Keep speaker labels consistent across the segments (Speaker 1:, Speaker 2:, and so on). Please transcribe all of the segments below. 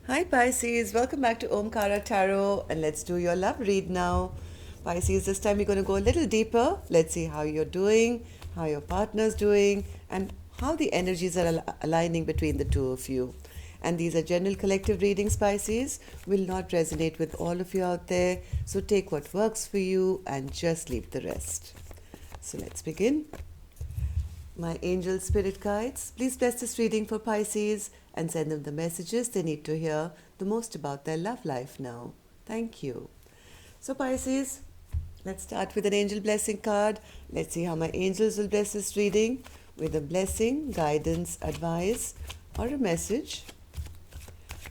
Speaker 1: Hi Pisces, welcome back to Omkara Tarot and let's do your love read now. Pisces, this time we're going to go a little deeper. Let's see how you're doing, how your partner's doing, and how the energies are aligning between the two of you. And these are general collective readings, Pisces, will not resonate with all of you out there. So take what works for you and just leave the rest. So let's begin. My angel spirit guides, please bless this reading for Pisces and send them the messages they need to hear the most about their love life now. Thank you. So, Pisces, let's start with an angel blessing card. Let's see how my angels will bless this reading with a blessing, guidance, advice, or a message.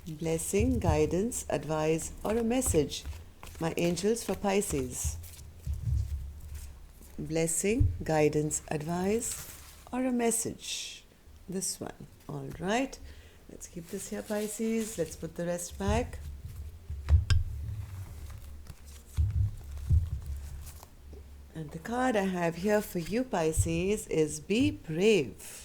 Speaker 1: Blessing, guidance, advice, or a message. My angels for Pisces. Blessing, guidance, advice, or a message. This one. All right. Let's keep this here, Pisces. Let's put the rest back. And the card I have here for you, Pisces, is Be Brave.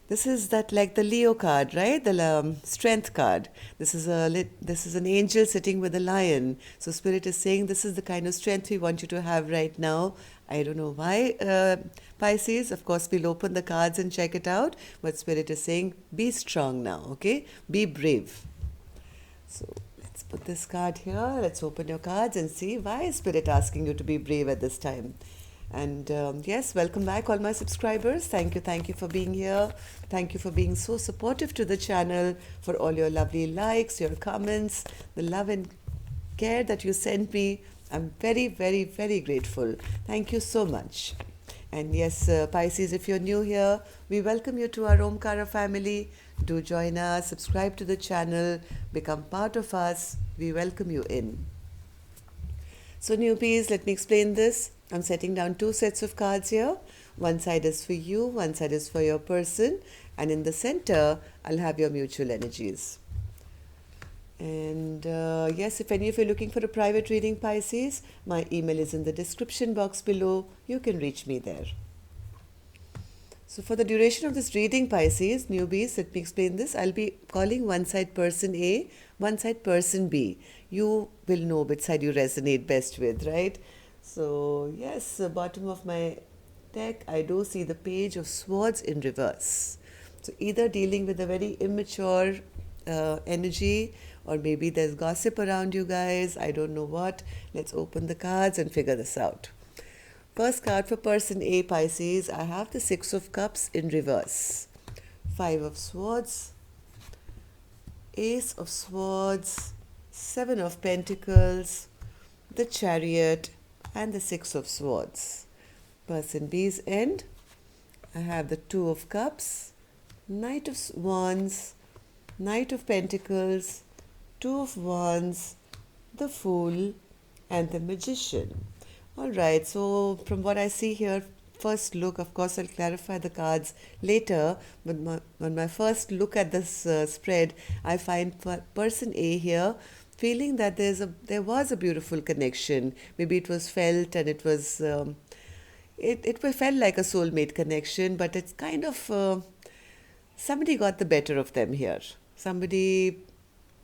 Speaker 1: This is that like the Leo card, right? The strength card. This is an angel sitting with a lion. So Spirit is saying this is the kind of strength we want you to have right now. I don't know why, Pisces. Of course, we'll open the cards and check it out. But Spirit is saying be strong now, okay? Be brave. So let's put this card here. Let's open your cards and see why is Spirit asking you to be brave at this time. And yes, welcome back, all my subscribers. Thank you for being here. Thank you for being so supportive to the channel, for all your lovely likes, your comments, the love and care that you send me. I'm very, very, very grateful. Thank you so much. And yes, Pisces, if you're new here, we welcome you to our Omkara family. Do join us, subscribe to the channel, become part of us. We welcome you in. So newbies, let me explain this. I'm setting down two sets of cards here. One side is for you, one side is for your person, and in the center, I'll have your mutual energies. And yes, if any of you are looking for a private reading, Pisces, my email is in the description box below. You can reach me there. So for the duration of this reading, Pisces, newbies, let me explain this. I'll be calling one side person A, one side person B. You will know which side you resonate best with, right? So yes, the bottom of my deck, I do see the Page of Swords in reverse. So either dealing with a very immature energy, or maybe there's gossip around you guys. I don't know what. Let's open the cards and figure this out. First card for person A, Pisces, I have the Six of Cups in reverse. Five of Swords, Ace of Swords, Seven of Pentacles, the Chariot, and the Six of Swords. Person B's end, I have the Two of Cups, Knight of Wands, Knight of Pentacles, Two of Wands, the Fool, and the Magician. All right, so from what I see here, first look, of course, I'll clarify the cards later, but on my first look at this spread, I find person A here feeling that there was a beautiful connection. Maybe it was felt and it was it felt like a soulmate connection, but it's kind of somebody got the better of them here. Somebody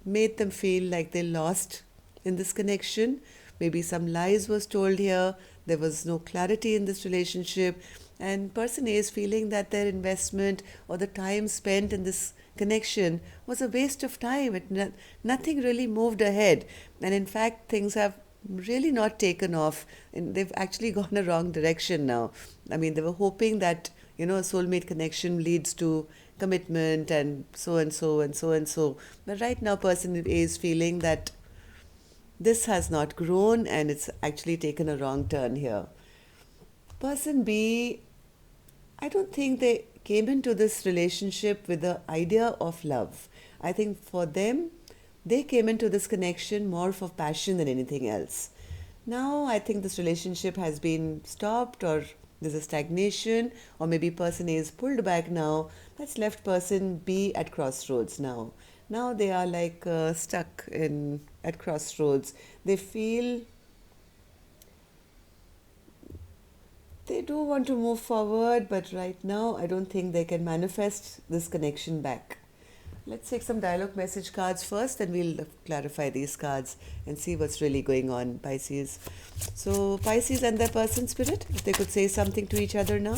Speaker 1: made them feel like they lost in this connection. Maybe some lies was told here. There was no clarity in this relationship. And person A is feeling that their investment or the time spent in this connection was a waste of time. Nothing really moved ahead. And in fact, things have really not taken off. And they've actually gone a wrong direction now. I mean, they were hoping that, a soulmate connection leads to commitment and so and so and so and so. But right now, person A is feeling that this has not grown and it's actually taken a wrong turn here. Person B, I don't think they came into this relationship with the idea of love. I think for them, they came into this connection more for passion than anything else. Now, I think this relationship has been stopped, or there's a stagnation, or maybe person A is pulled back now. That's left person B at crossroads now. Now they are like stuck at crossroads. They feel they do want to move forward, but right now I don't think they can manifest this connection back. Let's take some dialogue message cards first, then we'll clarify these cards and see what's really going on, Pisces. So, Pisces and their person spirit, if they could say something to each other now.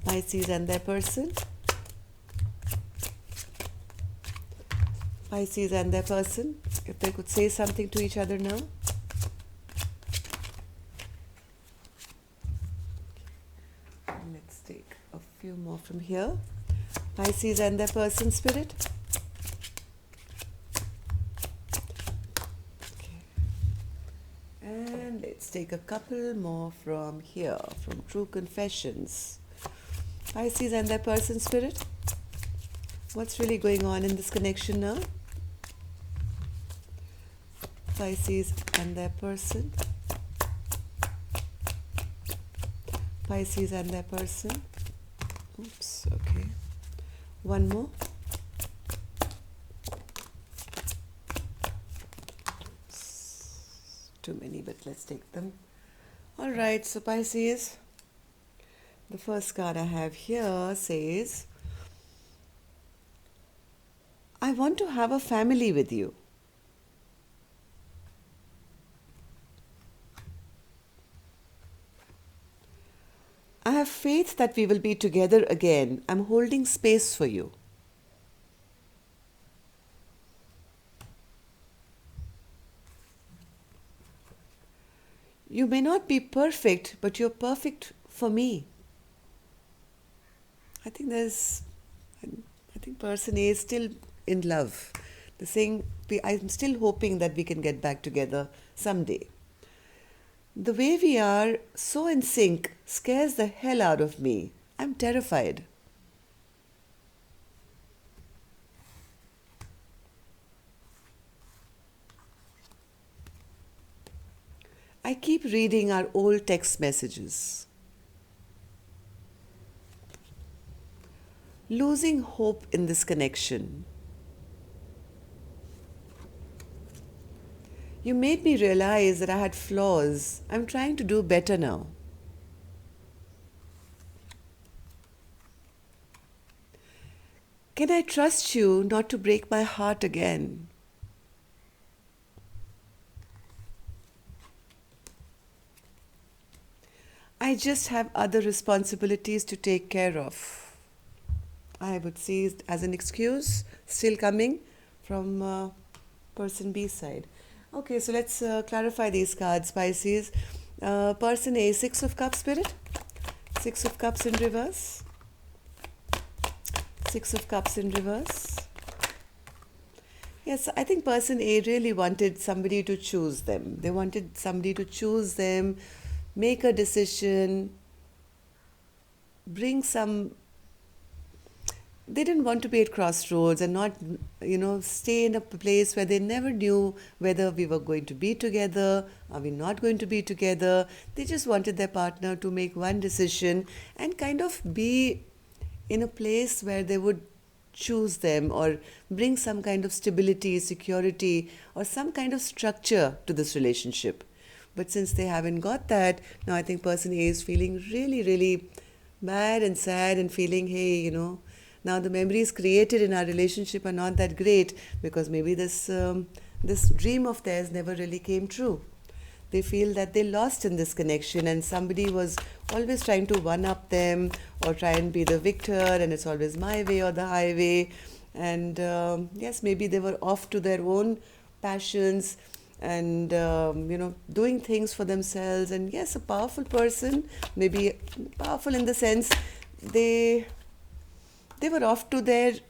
Speaker 1: Pisces and their person. Pisces and their person, if they could say something to each other now. Let's take a few more from here. Pisces and their person spirit. Okay. And let's take a couple more from here, from True Confessions. Pisces and their person spirit. What's really going on in this connection now? Pisces and their person. Pisces and their person. Oops, okay. One more. Too many, but let's take them. All right, so Pisces, the first card I have here says, I want to have a family with you. I have faith that we will be together again. I'm holding space for you. You may not be perfect, but you're perfect for me. I think person A is still in love. The saying, I'm still hoping that we can get back together someday. The way we are so in sync scares the hell out of me. I'm terrified. I keep reading our old text messages. Losing hope in this connection. You made me realize that I had flaws. I'm trying to do better now. Can I trust you not to break my heart again? I just have other responsibilities to take care of. I would see it as an excuse still coming from person B side. Okay, so let's clarify these cards, Pisces. Person A, Six of Cups spirit. Six of Cups in reverse. Six of Cups in reverse. Yes, I think person A really wanted somebody to choose them. They wanted somebody to choose them, make a decision, bring some. They didn't want to be at crossroads and not, stay in a place where they never knew whether we were going to be together, are we not going to be together. They just wanted their partner to make one decision and kind of be in a place where they would choose them or bring some kind of stability, security, or some kind of structure to this relationship. But since they haven't got that, now I think person A is feeling really, really bad and sad and feeling, hey, now the memories created in our relationship are not that great because maybe this dream of theirs never really came true. They feel that they lost in this connection and somebody was always trying to one-up them or try and be the victor and it's always my way or the highway. And yes, maybe they were off to their own passions and, doing things for themselves. And yes, a powerful person, maybe powerful in the sense they were off to their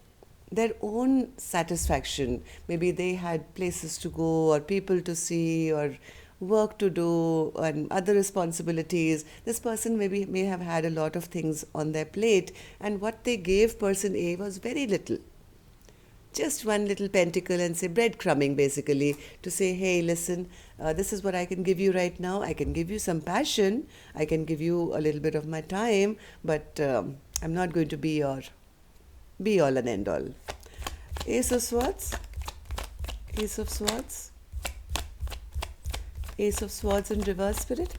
Speaker 1: own satisfaction. Maybe they had places to go or people to see or work to do and other responsibilities. This person may have had a lot of things on their plate and what they gave person A was very little. Just one little pentacle and say breadcrumbing basically to say, hey, listen, this is what I can give you right now. I can give you some passion. I can give you a little bit of my time, but I'm not going to be your be all and end all. Ace of Swords, Ace of Swords, Ace of Swords in reverse spirit.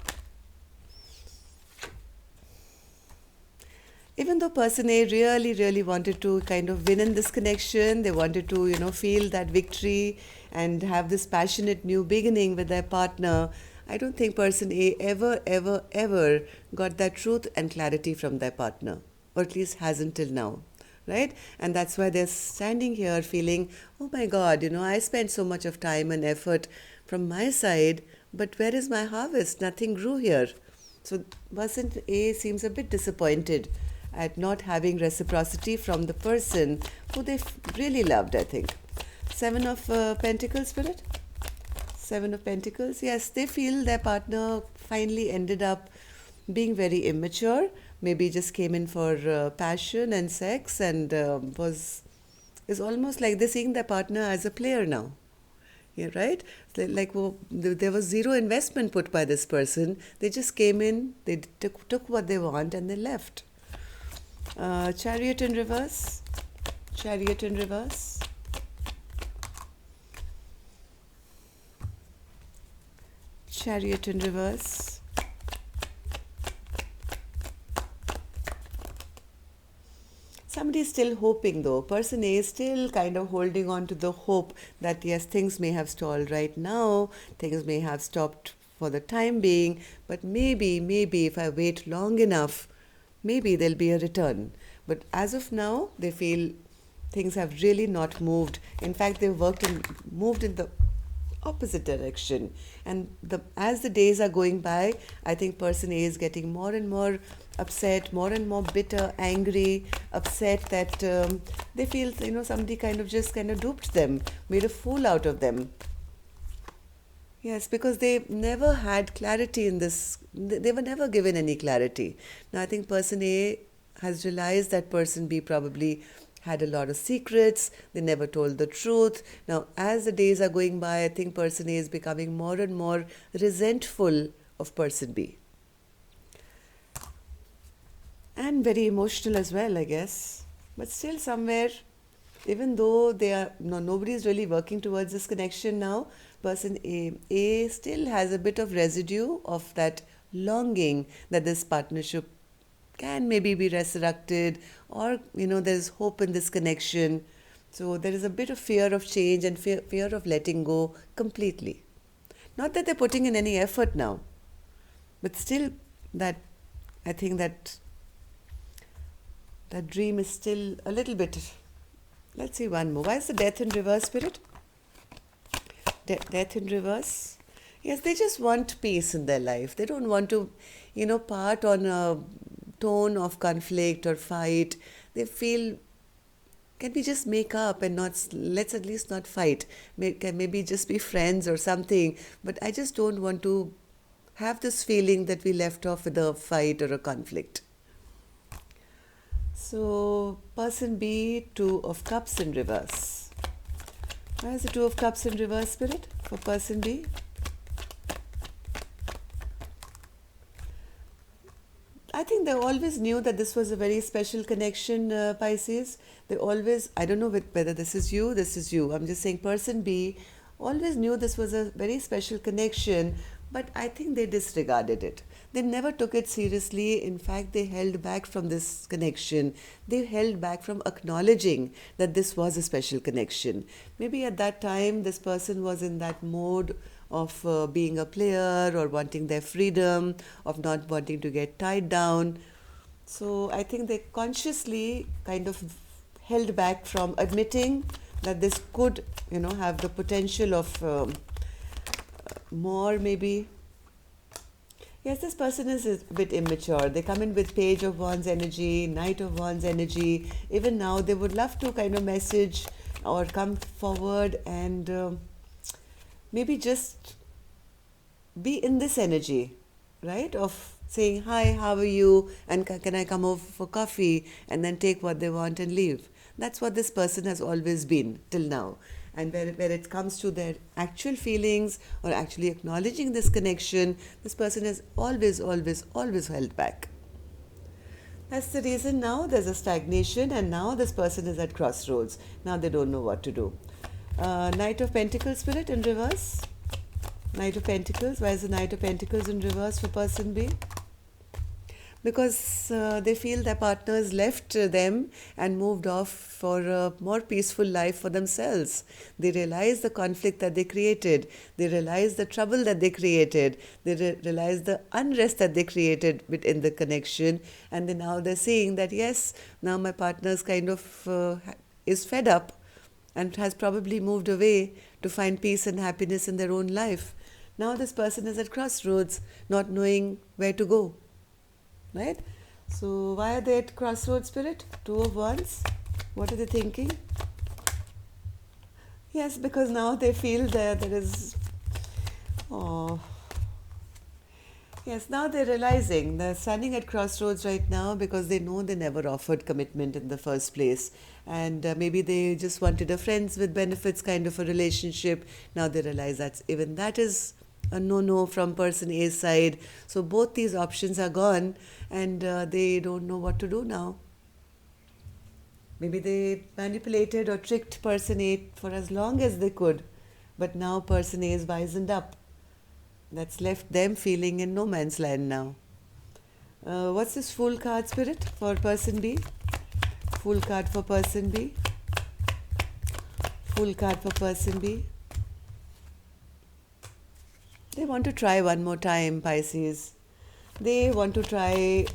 Speaker 1: Even even though person A really wanted to kind of win in this connection, they wanted to, feel that victory and have this passionate new beginning with their partner, I don't think person A ever got that truth and clarity from their partner, or at least hasn't till now, right? And that's why they're standing here feeling, oh my God, I spent so much of time and effort from my side, but where is my harvest? Nothing grew here. So person A seems a bit disappointed at not having reciprocity from the person who they really loved, I think. Seven of Pentacles, Spirit? Seven of Pentacles. Yes, they feel their partner finally ended up being very immature, maybe just came in for passion and sex, and is almost like they're seeing their partner as a player now. Yeah, right? There was zero investment put by this person. They just came in, they took what they want, and they left. Chariot in reverse. Chariot in reverse. Chariot in reverse. Somebody is still hoping though. Person A is still kind of holding on to the hope that yes, things may have stalled right now, things may have stopped for the time being, but maybe if I wait long enough, maybe there'll be a return. But as of now, they feel things have really not moved. In fact, they've moved in the opposite direction. And as the days are going by, I think person A is getting more and more upset, more and more bitter, angry, upset that they feel, somebody kind of duped them, made a fool out of them. Yes, because they never had clarity in this. They were never given any clarity. Now, I think person A has realized that person B probably had a lot of secrets. They never told the truth. Now, as the days are going by, I think person A is becoming more and more resentful of person B. And very emotional as well, I guess. But still somewhere, even though nobody is really working towards this connection now, person A still has a bit of residue of that longing that this partnership can maybe be resurrected, or there's hope in this connection. So there is a bit of fear of change and fear of letting go completely. Not that they're putting in any effort now, but still that I think that dream is still a little bit. Let's see one more. Why is the Death in reverse, Spirit? Death in reverse. Yes, they just want peace in their life. They don't want to, part on a tone of conflict or fight. They feel, can we just make up and let's at least not fight. Maybe just be friends or something. But I just don't want to have this feeling that we left off with a fight or a conflict. So, person B, Two of Cups in reverse. Why is the Two of Cups in reverse, Spirit, for person B? I think they always knew that this was a very special connection, Pisces. They always, I don't know whether this is you, I'm just saying person B always knew this was a very special connection, but I think they disregarded it. They never took it seriously. In fact, they held back from this connection. They held back from acknowledging that this was a special connection. Maybe at that time, this person was in that mode of being a player or wanting their freedom, of not wanting to get tied down. So I think they consciously kind of held back from admitting that this could, have the potential of more maybe. Yes, this person is a bit immature. They come in with Page of Wands energy, Knight of Wands energy. Even now, they would love to kind of message or come forward and maybe just be in this energy, right? Of saying, hi, how are you? And can I come over for coffee? And then take what they want and leave. That's what this person has always been till now. And where it comes to their actual feelings or actually acknowledging this connection, this person has always held back. That's the reason now there's a stagnation, and now this person is at crossroads. Now they don't know what to do. Knight of Pentacles, Spirit, in reverse. Knight of Pentacles. Why is the Knight of Pentacles in reverse for person B? because they feel their partners left them and moved off for a more peaceful life for themselves. They realize the conflict that they created, they realize the trouble that they created, they realize the unrest that they created within the connection, and then now they're seeing that yes, now my partner's kind of is fed up and has probably moved away to find peace and happiness in their own life. Now this person is at crossroads, not knowing where to go. Right? So why are they at crossroads, Spirit? Two of Wands. What are they thinking? Yes, because now they feel that there is... Oh... Yes, now they're realizing they're standing at crossroads right now because they know they never offered commitment in the first place. And maybe they just wanted a friends with benefits kind of a relationship. Now they realize that even that is a no-no from person A's side. So both these options are gone and they don't know what to do now. Maybe they manipulated or tricked person A for as long as they could. But now person A is wizened up. That's left them feeling in no man's land now. What's this Fool card, Spirit, for person B? Fool card for person B. Fool card for person B. They want to try one more time, Pisces. They want to try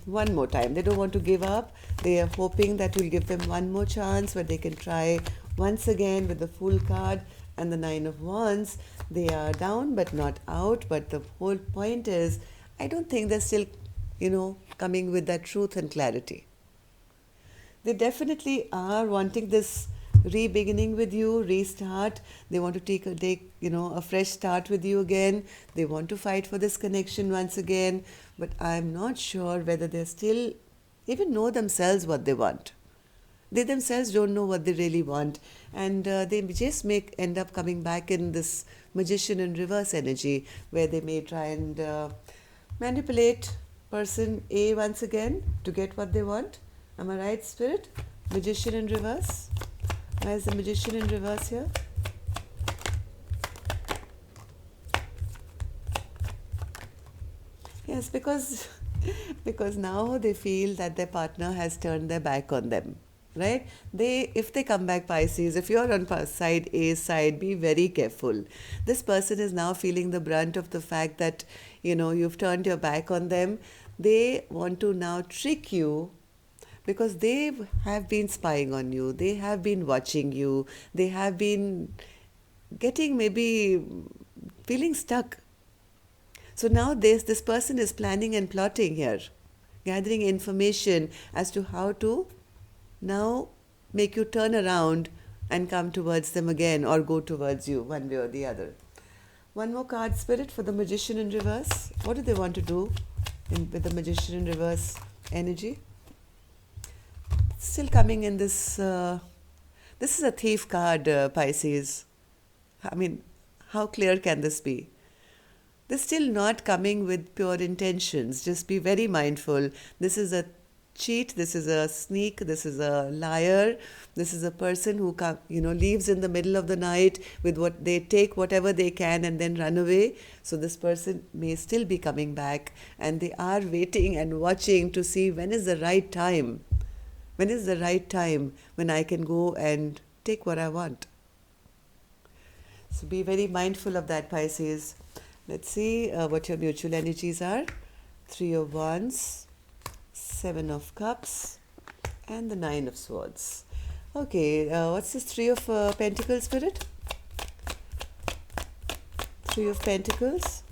Speaker 1: one more time. They don't want to give up. They are hoping that will give them one more chance where they can try once again with the Fool card and the Nine of Wands. They are down but not out. But the whole point is, I don't think they're still, coming with that truth and clarity. They definitely are wanting this re-beginning with you, restart. They want to take a fresh start with you again. They want to fight for this connection once again. But I'm not sure whether they still even know themselves what they want. They themselves don't know what they really want. And they just end up coming back in this Magician in reverse energy, where they may try and manipulate person A once again to get what they want. Am I right, Spirit? Magician in reverse. Why is the Magician in reverse here? Yes, because now they feel that their partner has turned their back on them. Right? If they come back, Pisces, if you're on side A's side, be very careful. This person is now feeling the brunt of the fact that, you've turned your back on them. They want to now trick you because they have been spying on you. They have been watching you. They have been maybe feeling stuck. So now this person is planning and plotting here, gathering information as to how to now make you turn around and come towards them again or go towards you one way or the other. One more card, Spirit, for the Magician in reverse. What do they want to do with the Magician in reverse energy? Still coming in this... this is a thief card, Pisces. I mean, how clear can this be? They're still not coming with pure intentions. Just be very mindful. This is a cheat, this is a sneak, this is a liar, this is a person who leaves in the middle of the night with what they take whatever they can and then run away. So this person may still be coming back and they are waiting and watching to see when is the right time. When is the right time when I can go and take what I want? So be very mindful of that, Pisces. Let's see what your mutual energies are. 3 of Wands, 7 of Cups, and the 9 of Swords. Okay, what's this 3 of Pentacles, Spirit? 3 of Pentacles.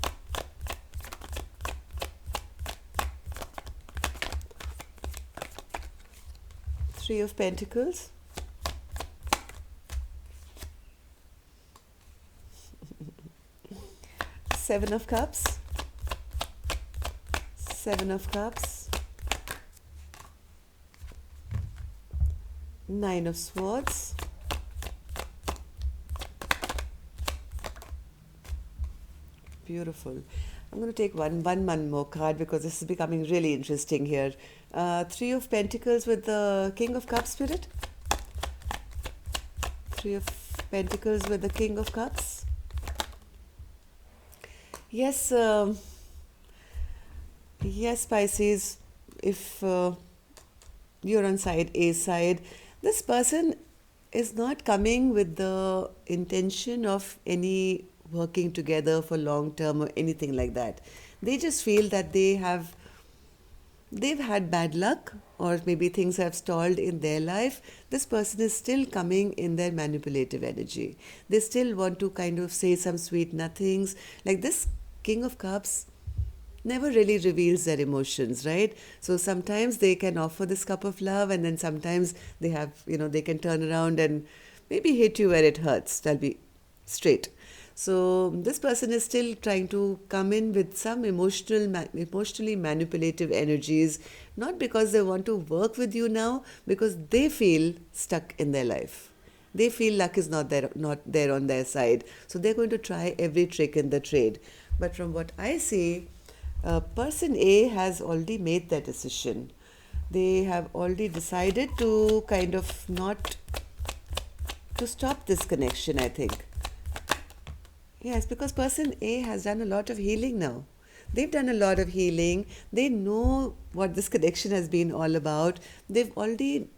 Speaker 1: Three of Pentacles. Seven of Cups. 7 of Cups. 9 of Swords. Beautiful. I'm going to take one more card because this is becoming really interesting here. 3 of Pentacles with the King of Cups, Spirit. 3 of Pentacles with the King of Cups. Yes, Yes, Pisces, if you're on side A side, this person is not coming with the intention of any working together for long term or anything like that. They just feel that they've had bad luck, or maybe things have stalled in their life. This person is still coming in their manipulative energy. They still want to kind of say some sweet nothings. Like this King of Cups never really reveals their emotions, right? So sometimes they can offer this cup of love, and then sometimes they have, they can turn around and maybe hit you where it hurts. That'll be straight. So this person is still trying to come in with some emotionally manipulative energies, not because they want to work with you now, because they feel stuck in their life. They feel luck is not there on their side. So they're going to try every trick in the trade. But from what I see, person A has already made their decision. They have already decided to kind of not to stop this connection, I think. Yes, because person A has done a lot of healing now. They've done a lot of healing. They know what this connection has been all about. They've already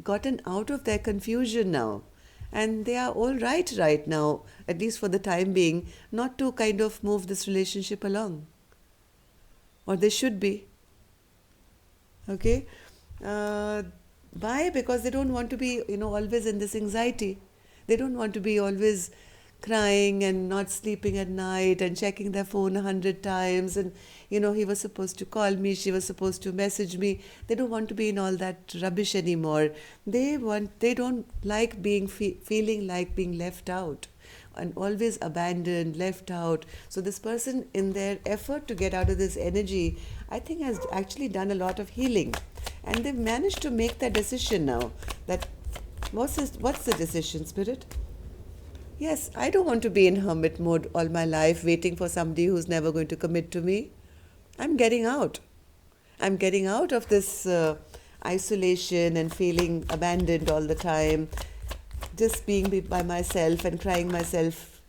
Speaker 1: gotten out of their confusion now. And they are all right now, at least for the time being, not to kind of move this relationship along. Or they should be. Okay? Uh, why? Because they don't want to be, always in this anxiety. They don't want to be always crying and not sleeping at night and checking their phone 100 times, and he was supposed to call me, she was supposed to message me. They don't want to be in all that rubbish anymore. They don't like feeling like being left out and always abandoned, left out. So this person, in their effort to get out of this energy, I think has actually done a lot of healing, and they've managed to make that decision now. That what's the decision, Spirit? Yes, I don't want to be in hermit mode all my life, waiting for somebody who's never going to commit to me. I'm getting out. I'm getting out of this isolation and feeling abandoned all the time, just being by myself and crying myself.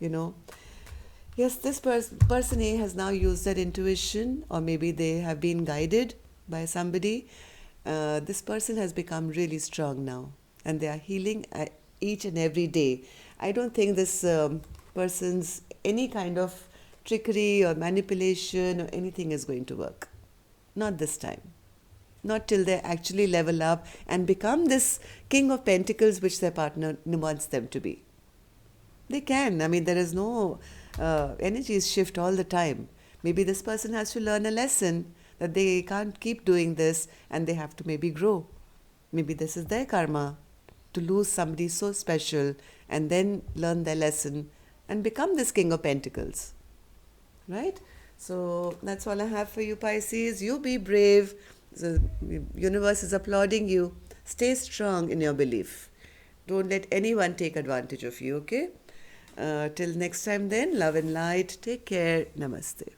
Speaker 1: Yes, this person A has now used their intuition, or maybe they have been guided by somebody. This person has become really strong now, and they are healing each and every day. I don't think this person's any kind of trickery or manipulation or anything is going to work. Not this time. Not till they actually level up and become this King of Pentacles which their partner wants them to be. They can. I mean, there is no energies shift all the time. Maybe this person has to learn a lesson that they can't keep doing this, and they have to maybe grow. Maybe this is their karma, to lose somebody so special and then learn their lesson and become this King of Pentacles. Right? So that's all I have for you, Pisces. You be brave. The universe is applauding you. Stay strong in your belief. Don't let anyone take advantage of you, okay? Till next time then, love and light. Take care. Namaste.